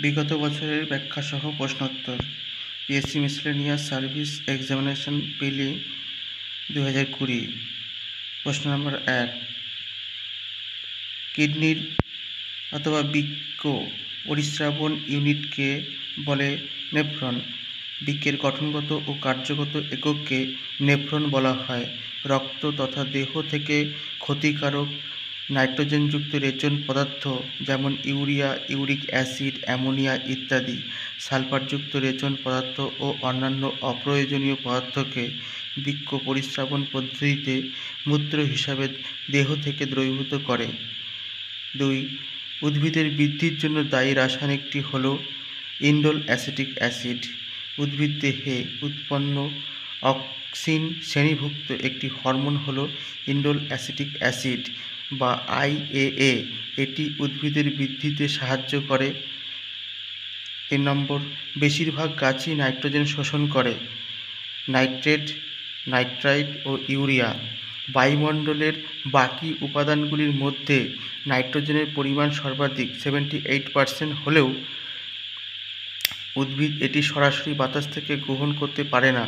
বিগত বছরের ব্যাখ্যাসহ প্রশ্নোত্তর। পিএসসি মিসলেনিয়াস সার্ভিস এক্সামিনেশন প্রিলি 2020। প্রশ্ন নম্বর 1, কিডনির অথবা বৃক্ক পরিস্রাবন ইউনিটকে বলে নেফ্রন। বৃক্কের গঠনগত ও কার্যগত একককে নেফ্রন বলা হয়। রক্ত তথা দেহ থেকে ক্ষতিকারক নাইট্রোজেনযুক্ত রেচন পদার্থ যেমন ইউরিয়া, ইউরিক অ্যাসিড, অ্যামোনিয়া ইত্যাদি, সালফারযুক্ত রেচন পদার্থ ও অন্যান্য অপ্রয়োজনীয় পদার্থকে বৃক্ক পরিস্রাবন পদ্ধতিতে মূত্র হিসাবে দেহ থেকে দ্রবীভূত করে। 2, উদ্ভিদের বৃদ্ধির জন্য দায়ী রাসায়নিকটি হল ইন্ডোল অ্যাসিটিক অ্যাসিড। উদ্ভিদ দেহে উৎপন্ন অক্সিন শ্রেণীভুক্ত একটি হরমোন হল ইন্ডোল অ্যাসিটিক অ্যাসিড বা IAA। এটি উদ্ভিদের বৃদ্ধিতে সাহায্য করে। 3 নম্বর, বেশিরভাগ গাছই নাইট্রোজেন শোষণ করে। নাইট্রেট, নাইট্রাইট ও ইউরিয়া। বায়ুমণ্ডলের বাকি উপাদানগুলির মধ্যে নাইট্রোজেনের পরিমাণ সর্বাধিক 78% হলেও উদ্ভিদ এটি সরাসরি বাতাস থেকে গ্রহণ করতে পারে না।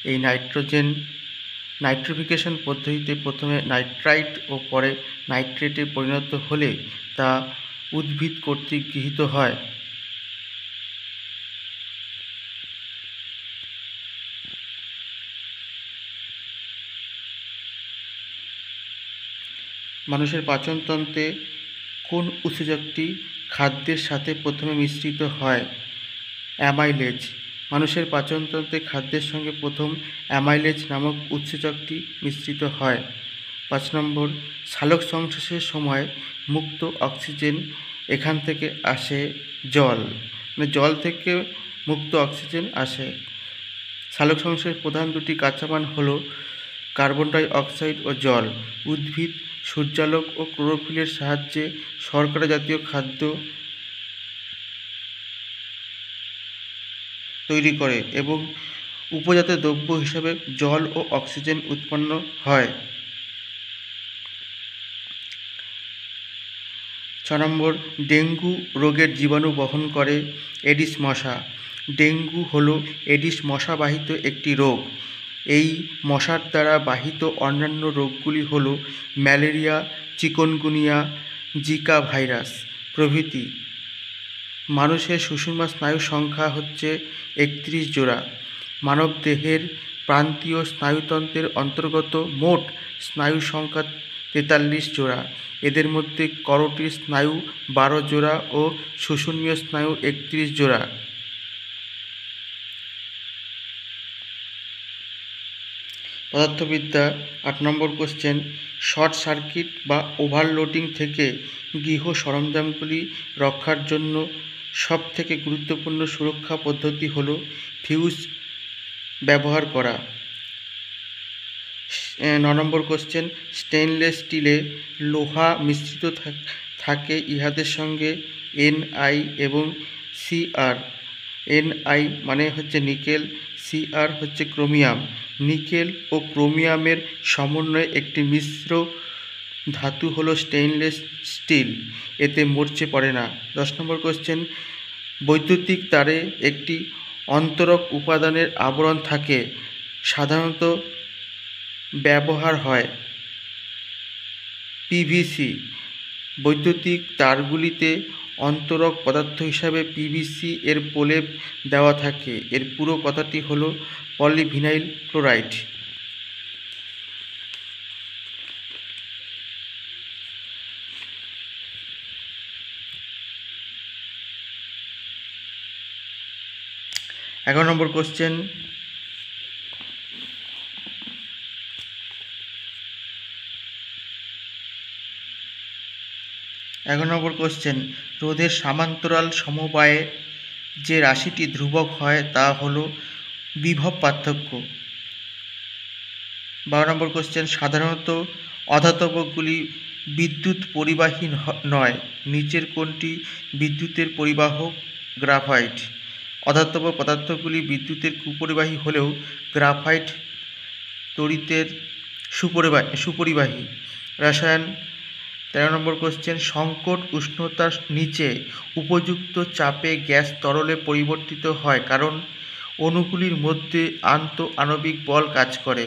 এই নাইট্রিফিকেশন পদ্ধতিতে প্রথমে নাইট্রাইট ও পরে নাইট্রেটে পরিণত হলে তা উদ্ভিদ কর্তৃক গৃহীত হয়। মানুষের পাচনতন্ত্রে কোন উৎসেচকটি খাদ্যের সাথে প্রথমে মিশ্রিত হয়? অ্যামাইলেজ। মানুষের পাচনতন্ত্রে খাদ্যের সঙ্গে প্রথম অ্যামাইলেজ নামক উৎসেচকটি মিশ্রিত হয়। 5 নম্বর, সালোক সংশ্লেষের সময় মুক্ত অক্সিজেন এখান থেকে আসে জল, জল থেকে মুক্ত অক্সিজেন আসে। সালোক সংশ্লেষের প্রধান দুটি কাঁচামাল হল কার্বন ডাই অক্সাইড ও জল। উদ্ভিদ সূর্যালোক ও ক্লোরোফিলের সাহায্যে শর্করা জাতীয় খাদ্য তৈরি করে এবং উপজাত দ্রব্য হিসাবে জল ও অক্সিজেন উৎপন্ন হয়। 6 নম্বর, ডেঙ্গু রোগের জীবাণু বহন করে এডিস মশা। ডেঙ্গু হল এডিস মশাবাহিত একটি রোগ। এই মশার দ্বারা বাহিত অন্যান্য রোগগুলি হল ম্যালেরিয়া, চিকুনগুনিয়া, জিকা ভাইরাস প্রভৃতি। মানুষের সুষুম্না স্নায়ু সংখ্যা হচ্ছে 31 জোড়া। মানবদেহের প্রান্তীয় স্নায়ুতন্ত্রের অন্তর্গত মোট স্নায়ু সংখ্যা 43 জোড়া। এদের মধ্যে করোটির স্নায়ু 12 জোড়া ও সুষুম্নীয় স্নায়ু 31 জোড়া। পদার্থবিদ্যা 8 নম্বর কোশ্চেন, শর্ট সার্কিট বা ওভারলোডিং থেকে গৃহ সরঞ্জামগুলি রক্ষার জন্য সবথেকে গুরুত্বপূর্ণ সুরক্ষা পদ্ধতি হল ফিউজ ব্যবহার করা। 9 নম্বর কোশ্চেন, স্টেনলেস স্টিলে লোহা মিশ্রিত থাকে ইহাদের সঙ্গে Ni এবং Cr। Ni মানে হচ্ছে নিকেল, Cr হচ্ছে ক্রোমিয়াম। নিকেল ও ক্রোমিয়ামের সমন্বয়ে একটি মিশ্র ধাতু হলো স্টেইনলেস স্টিল। এতে মরচে পড়ে না। 10 নম্বর কোশ্চেন, বৈদ্যুতিক তারে একটি অন্তরক উপাদানের আবরণ থাকে, সাধারণত ব্যবহার হয় পিভিসি। বৈদ্যুতিক তারগুলিতে অন্তরক পদার্থ হিসাবে পিভিসি এর প্রলেপ দেওয়া থাকে। এর পুরো কথাটি হল পলিভিনাইল ক্লোরাইড। এগারো নম্বর কোশ্চেন, রোধের সমান্তরাল সমবায়ে যে রাশিটি ধ্রুবক হয় তা হল বিভব পার্থক্য। 12 নম্বর কোশ্চেন, সাধারণত অধাতবগুলি বিদ্যুৎ পরিবাহী নয়, নিচের কোনটি বিদ্যুতের পরিবাহক? গ্রাফাইট। অধাতব পদার্থগুলি বিদ্যুতের কুপরিবাহী হলেও গ্রাফাইট তড়িতের সুপরিবাহী। রসায়ন 13 নম্বর কোশ্চেন, সংকট উষ্ণতার নিচে উপযুক্ত চাপে গ্যাস তরলে পরিবর্তিত হয় কারণ অণুগুলির মধ্যে আন্তঃআণবিক বল কাজ করে।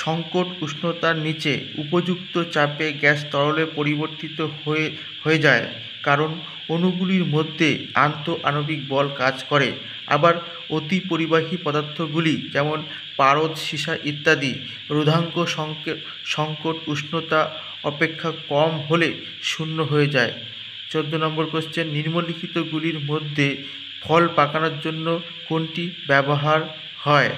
সংকট উষ্ণতার নিচে উপযুক্ত চাপে গ্যাস তরলে পরিবর্তিত হয়ে যায় কারণ অণুগুলির মধ্যে আন্তঃআণবিক বল কাজ করে। আবার অতি পরিবাহী পদার্থগুলি যেমন পারদ, সীসা ইত্যাদি রোধাঙ্ক সংকট উষ্ণতা অপেক্ষা কম হলে শূন্য হয়ে যায়। 14 নম্বর কোশ্চেন, নিম্নলিখিতগুলির মধ্যে ফল পাকানোর জন্য কোনটি ব্যবহার হয়?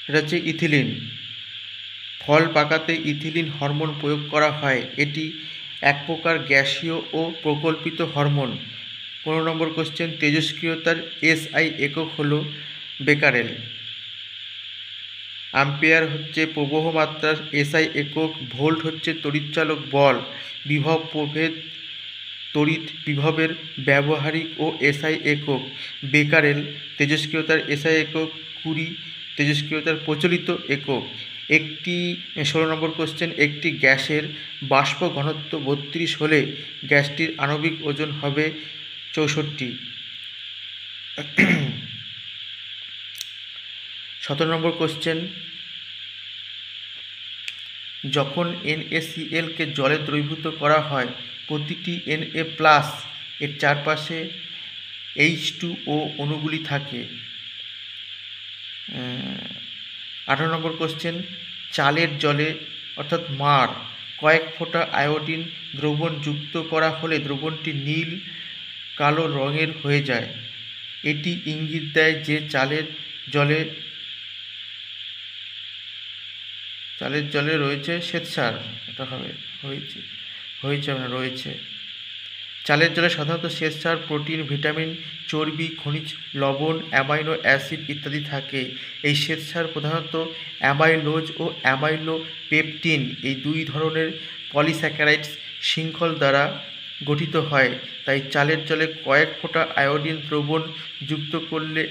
এটা হচ্ছে ইথিলিন। ফল পাকাতে ইথিলিন হরমোন প্রয়োগ করা হয়। এটি এক প্রকার গ্যাসীয় ও প্রকল্পিত হরমোন। 15 নম্বর কোশ্চেন, তেজস্ক্রিয়তার এসআই একক হলো বেকারেল। অ্যাম্পিয়ার হচ্ছে প্রবাহ মাত্রার এসআই একক। ভোল্ট হচ্ছে তড়িৎচালক বল। বিভব প্রভেদ তড়িৎ বিভবের ব্যবহারিক ও এসআই একক। বেকারেল তেজস্ক্রিয়তার এসআই একক 20, তেজস্ক্রিয়তার প্রচলিত একক। 16 নম্বর কোশ্চেন, একটি গ্যাসের বাষ্প ঘনত্ব 32 হলে গ্যাসটির আণবিক ওজন হবে 64। 17 নম্বর কোশ্চেন, যখন NaCl-কে জলে দ্রবীভূত করা হয় প্রতিটি Na+ এর চারপাশে H2O অণুগুলি থাকে। 18 নম্বর কোশ্চেন, চালের জলে অর্থাৎ মাড় কয়েক ফোঁটা আয়োডিন দ্রবণ যুক্ত করা হলে দ্রবণটি নীল কালো রঙের হয়ে যায়। এটি ইঙ্গিত দেয় যে চালের জলে রয়েছে শ্বেতসার। এটা রয়েছে। চালের জলে সাধারণত শ্বেতসার, প্রোটিন, ভিটামিন, চর্বি, খনিজ লবণ, অ্যামাইনো অ্যাসিড ইত্যাদি থাকে। এই শ্বেতসার প্রধানত অ্যামাইলোজ ও অ্যামাইলোপেপটিন এই দুই ধরনের পলিস্যাকারাইড শৃঙ্খল দ্বারা গঠিত হয়। তাই চালের জলে কয়েক ফোঁটা আয়োডিন দ্রবণ যুক্ত করলে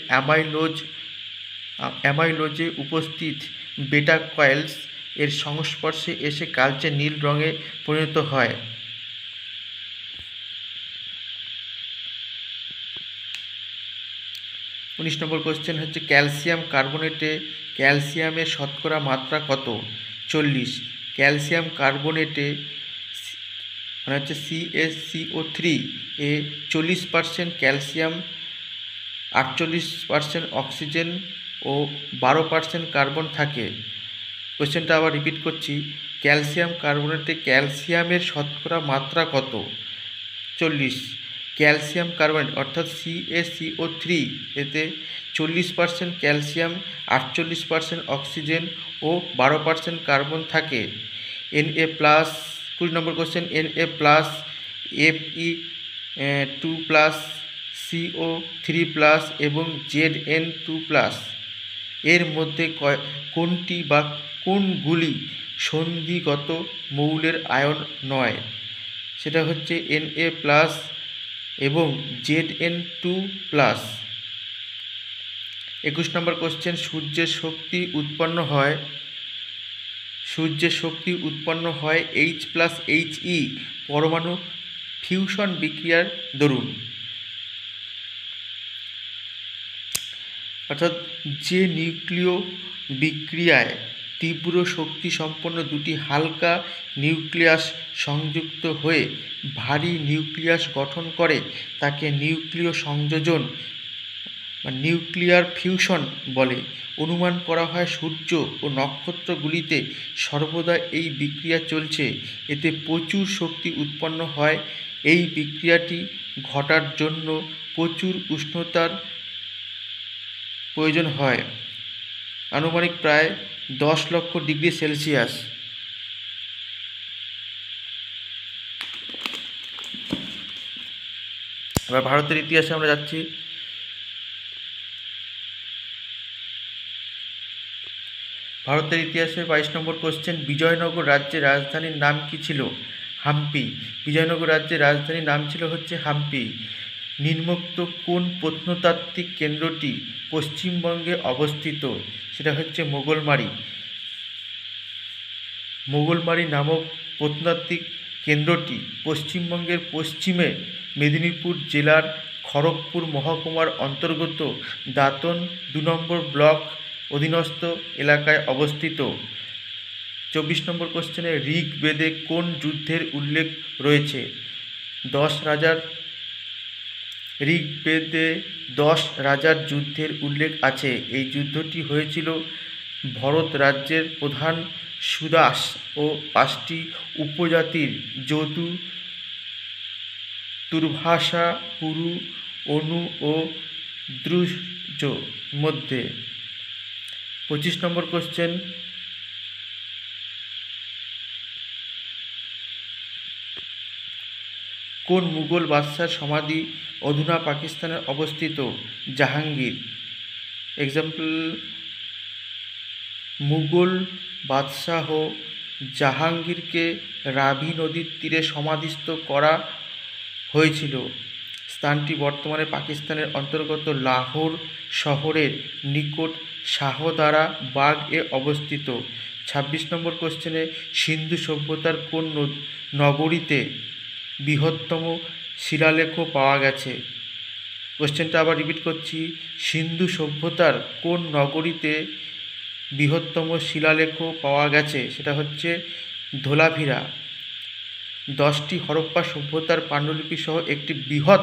অ্যামাইলোজে উপস্থিত বেটা কয়েলস এর সংস্পর্শে এসে কালচে নীল রঙে পরিণত হয়। 19 নম্বর কোশ্চেন হচ্ছে, ক্যালসিয়াম কার্বনেটে ক্যালসিয়ামের শতকরা মাত্রা কত? 40। ক্যালসিয়াম কার্বনেটে মানে হচ্ছে CaCO3 এ 40% ক্যালসিয়াম, 48% অক্সিজেন ও 12% কার্বন থাকে। কোশ্চেনটা আবার রিপিট করছি, ক্যালসিয়াম কার্বনেটে ক্যালসিয়ামের শতকরা মাত্রা কত? 40। ক্যালসিয়াম কার্বনেট অর্থাৎ CaCO3 এতে 40% ক্যালসিয়াম, 48% অক্সিজেন ও 12% কার্বন থাকে। Na+, 20 নম্বর কোশ্চেন, Na+, Fe2+, CO3+ এবং Zn2+ এর মধ্যে কোনটি বা কোনগুলি সন্ধিগত মৌলের আয়ন নয়? সেটা হচ্ছে Na+ এবং Zn2+। 21 নম্বর কোশ্চেন, সূর্যের শক্তি উৎপন্ন হয় H+He পরমাণু ফিউশন বিক্রিয়ার দরুন। অর্থাৎ যে নিউক্লিয় বিক্রিয়ায় তীব্র শক্তি সম্পন্ন দুটি হালকা নিউক্লিয়াস সংযুক্ত হয়ে ভারী নিউক্লিয়াস গঠন করে তাকে নিউক্লিয় সংযোজন বা নিউক্লিয়ার ফিউশন বলে। অনুমান করা হয় সূর্য ও নক্ষত্রগুলিতে সর্বদা এই বিক্রিয়া চলছে। এতে প্রচুর শক্তি উৎপন্ন হয়। এই বিক্রিয়াটি ঘটার জন্য প্রচুর উষ্ণতার প্রয়োজন হয়, আনুমানিক প্রায় 10 লক্ষ ডিগ্রি সেলসিয়াস। এবার ভারতের ইতিহাসে আমরা যাচ্ছি। ভারতের ইতিহাসে 22 নম্বর কোশ্চেন, বিজয়নগর রাজ্যের রাজধানীর নাম কী ছিল? হাম্পি। বিজয়নগর রাজ্যের রাজধানীর নাম ছিল হচ্ছে হাম্পি। নিম্নোক্ত কোন প্রত্নতাত্ত্বিক কেন্দ্রটি পশ্চিমবঙ্গে অবস্থিত? সেটা হচ্ছে মোগলমারি। মোগলমারি নামক প্রত্নতাত্ত্বিক কেন্দ্রটি পশ্চিমবঙ্গের পশ্চিমে মেদিনীপুর জেলার খড়গপুর মহকুমার অন্তর্গত দাঁতন ২ নম্বর ব্লক অধীনস্থ এলাকায় অবস্থিত। ২৪ নম্বর কোশ্চেনে ঋগ্বেদে কোন যুদ্ধের উল্লেখ রয়েছে? 10 রাজার ঋগ্বেদে 10 রাজার যুদ্ধের উল্লেখ আছে। এই যুদ্ধটি হয়েছিল ভরত রাজ্যের প্রধান সুদাস ও 5টি উপজাতির যদু, দুর্বাসা, পুরু, অনু ও দ্রুজ মধ্যে। 25 নম্বর কোশ্চেন কোন মুঘল বাদশার সমাধি অধুনা পাকিস্তানে অবস্থিত? জাহাঙ্গীর। এক্সাম্পল, মুঘল বাদশাহ জাহাঙ্গীরকে রাভি নদীর তীরে সমাধিস্থ করা হয়েছিল। স্থানটি বর্তমানে পাকিস্তানের অন্তর্গত লাহোর শহরের নিকট শাহদারা বাগ এ অবস্থিত। 26 নম্বর কোশ্চেনে সিন্ধু সভ্যতার কোন নগরীতে বৃহত্তম শিলালেখ পাওয়া গেছে? কোশ্চেনটা আবার রিপিট করছি, সিন্ধু সভ্যতার কোন নগরীতে বৃহত্তম শিলালেখ পাওয়া গেছে? সেটা হচ্ছে ধোলাভিরা। 10টি হরপ্পা সভ্যতার পাণ্ডুলিপি সহ একটি বৃহৎ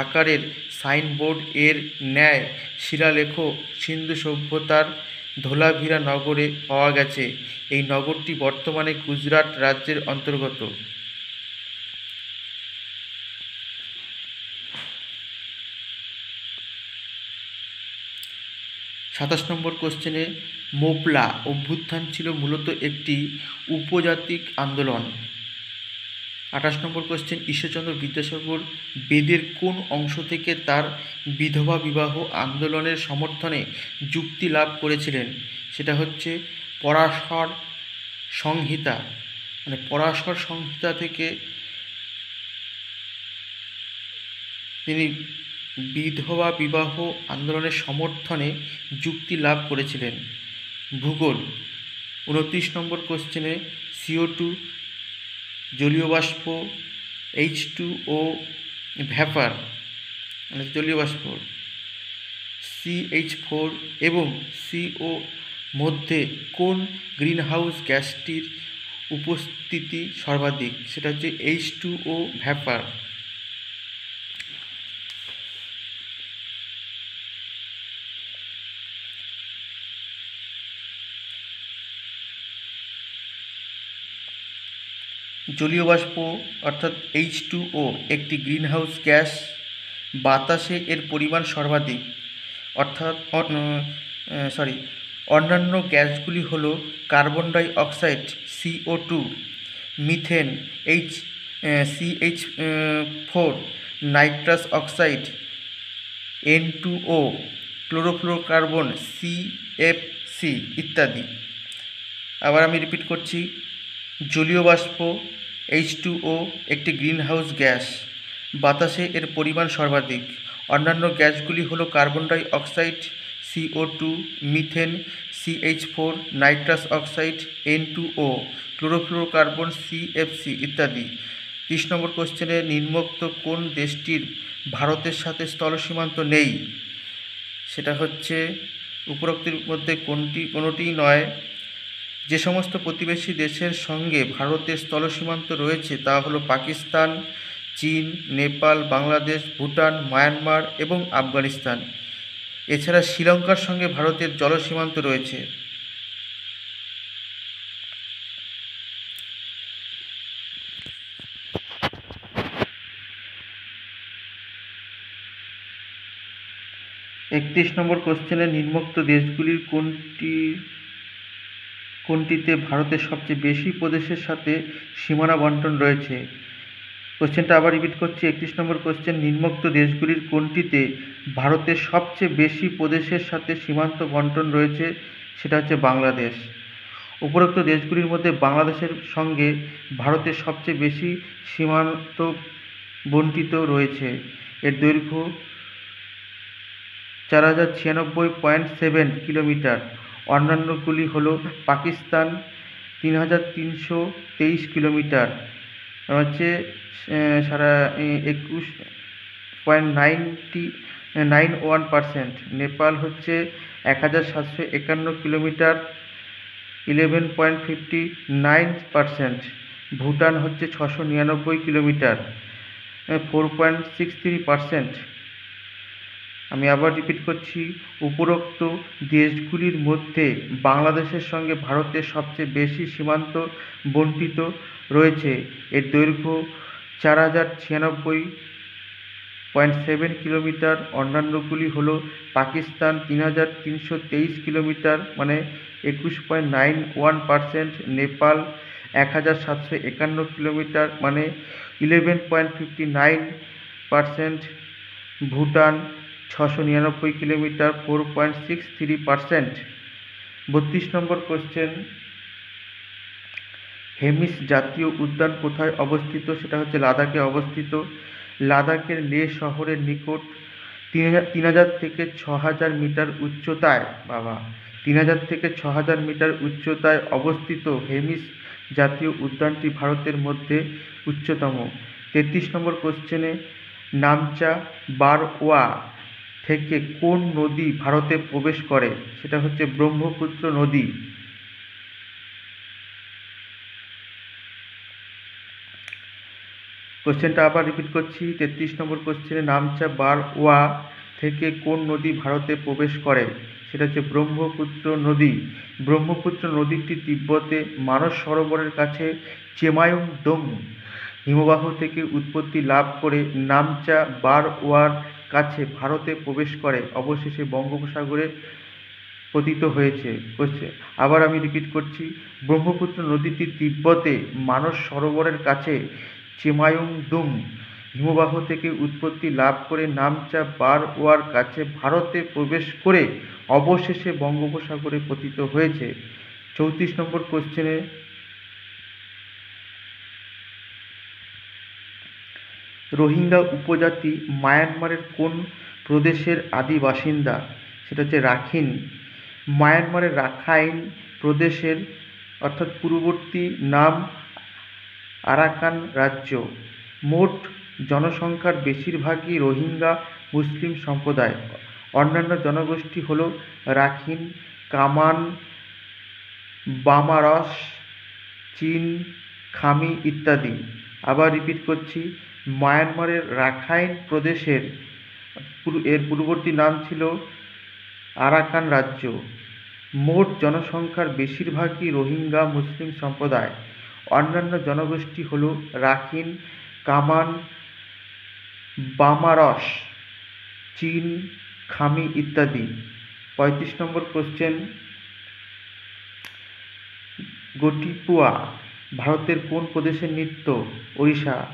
আকারের সাইনবোর্ড এর ন্যায় শিলালেখ সিন্ধু সভ্যতার ধোলাভিরা নগরে পাওয়া গেছে। এই নগরটি বর্তমানে গুজরাট রাজ্যের অন্তর্গত। 27 নম্বর কোশ্চেনে মোপলা অভ্যুত্থান ছিল মূলত একটি উপজাতিক আন্দোলন। 28 নম্বর কোশ্চেন ঈশ্বরচন্দ্র বিদ্যাসাগর বেদের কোন অংশ থেকে তার বিধবা বিবাহ আন্দোলনের সমর্থনে যুক্তি লাভ করেছিলেন? সেটা হচ্ছে পরাশর সংহিতা। পরাশর সংহিতা থেকে তিনি বিধবা বিবাহ আন্দোলনের সমর্থনে যুক্তি লাভ করেছিলেন। ভূগোল। 29 নম্বর কোশ্চেনে CO2 জলীয় বাষ্প, H2O ভ্যাপার জলীয় বাষ্প, CH4 এবং CO মধ্যে কোন গ্রিনহাউস গ্যাসটির উপস্থিতি সর্বাধিক? সেটা হচ্ছে H2O ভ্যাপার। জলীয় বাষ্প অর্থাৎ H2O একটি গ্রিনহাউস গ্যাস। বাতাসে এর পরিমাণ সর্বাধিক। অন্যান্য গ্যাসগুলি হল কার্বন ডাই অক্সাইড CO2, methane CH4, nitrous oxide N2O, chlorofluorocarbon CFC ইত্যাদি। আবার আমি রিপিট করছি, জলীয় বাষ্প H2O একটি গ্রিনহাউস গ্যাস। বাতাসে এর পরিমাণ সর্বাধিক। অন্যান্য গ্যাসগুলি হল কার্বন ডাই অক্সাইড CO2, methane CH4, nitrous oxide N2O, chlorofluorocarbon CFC ইত্যাদি। 30 নম্বর কোশ্চেনে নিম্নোক্ত কোন দেশটির ভারতের সাথে স্থল সীমান্ত নেই? সেটা হচ্ছে উপরোক্তের মধ্যে কোনোটিই নয়। যে সমস্ত প্রতিবেশী দেশের সঙ্গে ভারতের স্থল সীমান্ত রয়েছে তা হলো পাকিস্তান, চীন, নেপাল, বাংলাদেশ, ভুটান, মায়ানমার এবং আফগানিস্তান। এছাড়া শ্রীলঙ্কার সঙ্গে ভারতের জল সীমান্ত রয়েছে। একত্রিশ নম্বর কোশ্চেনে নিম্নোক্ত দেশগুলির কোনটিতে ভারতের সবচেয়ে বেশি প্রদেশের সাথে সীমানা বণ্টন রয়েছে? কোশ্চেনটা আবার রিপিট করছি, 31 নম্বর কোশ্চেন, নিম্নোক্ত দেশগুলির কোনটিতে ভারতের সবচেয়ে বেশি প্রদেশের সাথে সীমান্ত বণ্টন রয়েছে? সেটা হচ্ছে বাংলাদেশ। উপরোক্ত দেশগুলির মধ্যে বাংলাদেশের সঙ্গে ভারতের সবচেয়ে বেশি সীমান্ত বণ্টিত রয়েছে। এর দৈর্ঘ্য 4096.7 কিলোমিটার। অন্যান্যগুলি হল পাকিস্তান 3323 কিলোমিটার, হচ্ছে সারা 21.91%। নেপাল হচ্ছে 1751 কিলোমিটার, 11.59%। ভুটান হচ্ছে 699 কিলোমিটার, 4.63%। আমি আবার রিপিট করছি, উপরোক্ত দেশগুলির মধ্যে বাংলাদেশের সঙ্গে ভারতের সবচেয়ে বেশি সীমান্ত বণ্টিত রয়েছে। এর দৈর্ঘ্য 4096.7 কিলোমিটার। অন্যান্যগুলি হল পাকিস্তান 3323 কিলোমিটার, মানে 21.91%। নেপাল 1751 কিলোমিটার, মানে 11.59%। ভুটান 699 কিলোমিটার, 4.63%। 32 নম্বর কোশ্চেন, হেমিস জাতীয় উদ্যান কোথায় অবস্থিত? সেটা হচ্ছে লাদাখে অবস্থিত। লাদাখের লে শহরের নিকট 3000 থেকে 6000 মিটার উচ্চতায়, 3000 থেকে 6000 মিটার উচ্চতায় অবস্থিত হেমিস জাতীয় উদ্যানটি ভারতের মধ্যে উচ্চতম। 33 নম্বর কোশ্চেনে, নামচা বারওয়া থেকে কোন নদী ভারতে প্রবেশ করে? সেটা হচ্ছে ব্রহ্মপুত্র নদী। কোশ্চেনটা আবার রিপিট করছি, 33 নম্বর কোশ্চেনে, নামচা বারওয়া থেকে কোন নদী ভারতে প্রবেশ করে? সেটা হচ্ছে ব্রহ্মপুত্র নদী। ব্রহ্মপুত্র নদীটি তিব্বতে মানস সরোবরের কাছে চেমায়ং-দোং হিমবাহ থেকে উৎপত্তি লাভ করে নামচা বারওয়ার কাছে ভারতে প্রবেশ করে, অবশেষে বঙ্গোপসাগরে পতিত হয়েছে। আবার আমি রিপিট করছি, ব্রহ্মপুত্র নদীটি তিব্বতে মানস সরোবরের কাছে চেমায়ং-দোং হিমবাহ থেকে উৎপত্তি লাভ করে নামচা বারওয়ার কাছে ভারতে প্রবেশ করে অবশেষে বঙ্গোপসাগরে পতিত হয়েছে। 34 নম্বর কোশ্চেনে, রোহিঙ্গা উপজাতি মায়ানমারের কোন প্রদেশের আদি বাসিন্দা? সেটা হচ্ছে রাখিন। মায়ানমারের রাখাইন প্রদেশের অর্থাৎ পূর্ববর্তী নাম আরাকান রাজ্য। মোট জনসংখ্যার বেশিরভাগই রোহিঙ্গা মুসলিম সম্প্রদায়। অন্যান্য জনগোষ্ঠী হল রাখিন, কামান, বামারস, চীন, খামি ইত্যাদি। আবার রিপিট করছি, মায়ানমারের রাখাইন প্রদেশের এর পূর্ববর্তী নাম ছিল আরাকান রাজ্য। মোট জনসংখ্যার বেশিরভাগই রোহিঙ্গা মুসলিম সম্প্রদায়। অন্যান্য জনগোষ্ঠী হল রাখিন, কামান, বামারস, চীন, খামি ইত্যাদি। 35 নম্বর কোশ্চেন, গোটিপুয়া ভারতের কোন প্রদেশের নৃত্য? ওড়িশা।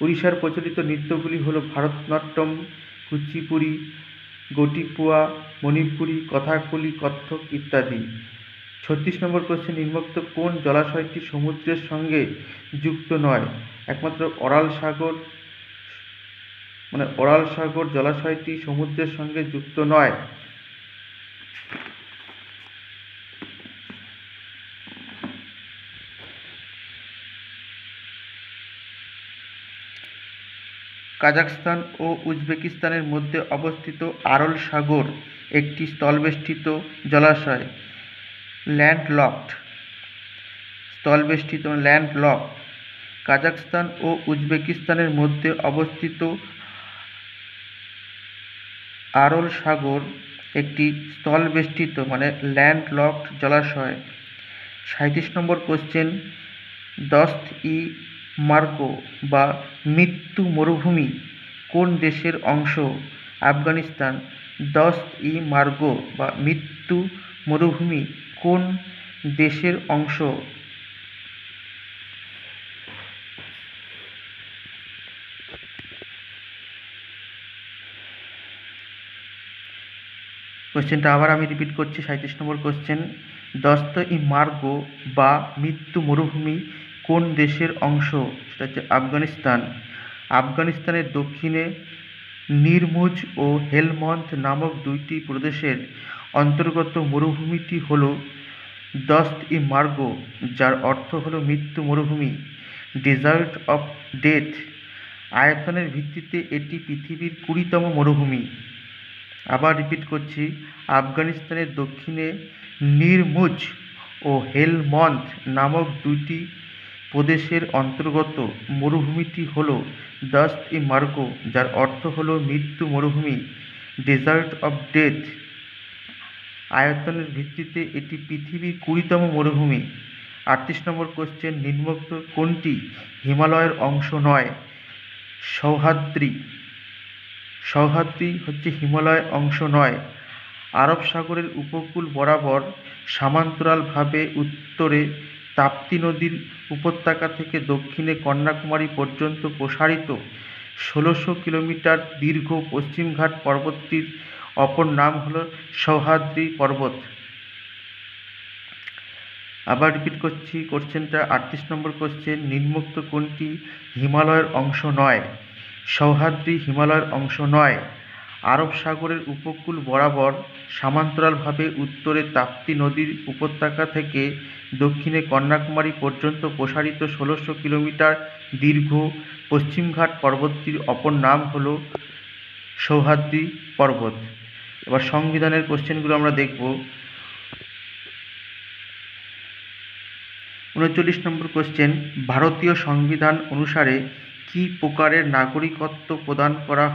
ওড়িশার প্রচলিত নৃত্যগুলি হল ভারতনাট্যম, কুচিপুড়ি, গোটিপুয়া, মণিপুরী, কথাকলি, কত্থক ইত্যাদি। 36 নম্বর কোশ্চেন, নিম্নোক্ত কোন জলাশয়টি সমুদ্রের সঙ্গে যুক্ত নয়? একমাত্র অরাল সাগর জলাশয়টি সমুদ্রের সঙ্গে যুক্ত নয়। কাজাখস্তান ও উজবেকিস্তানের মধ্যে অবস্থিত আরল সাগর একটি স্থলবেষ্টিত জলাশয়, ল্যান্ডলকড। কাজাখস্তান ও উজবেকিস্তানের মধ্যে অবস্থিত আরল সাগর একটি স্থলবেষ্টিত ল্যান্ডলকড জলাশয়। 37 নম্বর কোশ্চেন, দস্ত-ই-মার্গো বা মৃত্যু মরুভূমি কোন দেশের অংশ? আফগানিস্তান। দস্ত-ই-মার্গো বা মৃত্যু মরুভূমি কোন দেশের অংশ? কোশ্চেনটা আবার আমি রিপিট করছি, 37 নম্বর কোশ্চেন, দস্ত-ই-মার্গো বা মৃত্যু মরুভূমি কোন দেশের অংশ? সেটা হচ্ছে আফগানিস্তান। আফগানিস্তানের দক্ষিণে নিরমুজ ও হেলমন্দ নামক দুইটি প্রদেশের অন্তর্গত মরুভূমিটি হল দস্ত-ই-মার্গো, যার অর্থ হল মৃত্যু মরুভূমি, ডেজার্ট অফ ডেথ। আয়তনের ভিত্তিতে এটি পৃথিবীর 20তম মরুভূমি। আবার রিপিট করছি, আফগানিস্তানের দক্ষিণে নিরমুজ ও হেলমন্দ নামক দুইটি প্রদেশের অন্তর্গত মরুভূমিটি হল দস্ত-ই-মার্গো, যার অর্থ হল মৃত্যু মরুভূমি, ডেজার্ট অফ ডেথ। আয়তনের ভিত্তিতে এটি পৃথিবীর 20তম মরুভূমি। 38 নম্বর কোশ্চেন, নিম্নোক্ত কোনটি হিমালয়ের অংশ নয়? সহ্যাদ্রি। সহ্যাদ্রি হচ্ছে হিমালয়ের অংশ নয়। আরব সাগরের উপকূল বরাবর সমান্তরালভাবে উত্তরে তাপ্তি নদীর উপত্যকা থেকে দক্ষিণে কন্যাকুমারী পর্যন্ত প্রসারিত 1600 কিলোমিটার দীর্ঘ পশ্চিমঘাট পর্বতটির অপর নাম হল সহ্যাদ্রি পর্বত। আবার রিপিট করছি কোশ্চেনটা, 38 নম্বর কোশ্চেন, নিম্নোক্ত কোনটি হিমালয়ের অংশ নয়? সহ্যাদ্রি হিমালয়ের অংশ নয়। আরব সাগরের উপকূল বরাবর সমান্তরালভাবে উত্তরে তাপ্তি নদীর উপত্যকা থেকে দক্ষিণে কন্যাকুমারী পর্যন্ত প্রসারিত 1600 কিলোমিটার দীর্ঘ পশ্চিমঘাট পর্বতটির অপর নাম হল সহ্যাদ্রি পর্বত। এবার সংবিধানের কোশ্চেনগুলো আমরা দেখব। 39 নম্বর কোশ্চেন, ভারতীয় সংবিধান অনুসারে কী প্রকারের নাগরিকত্ব প্রদান করা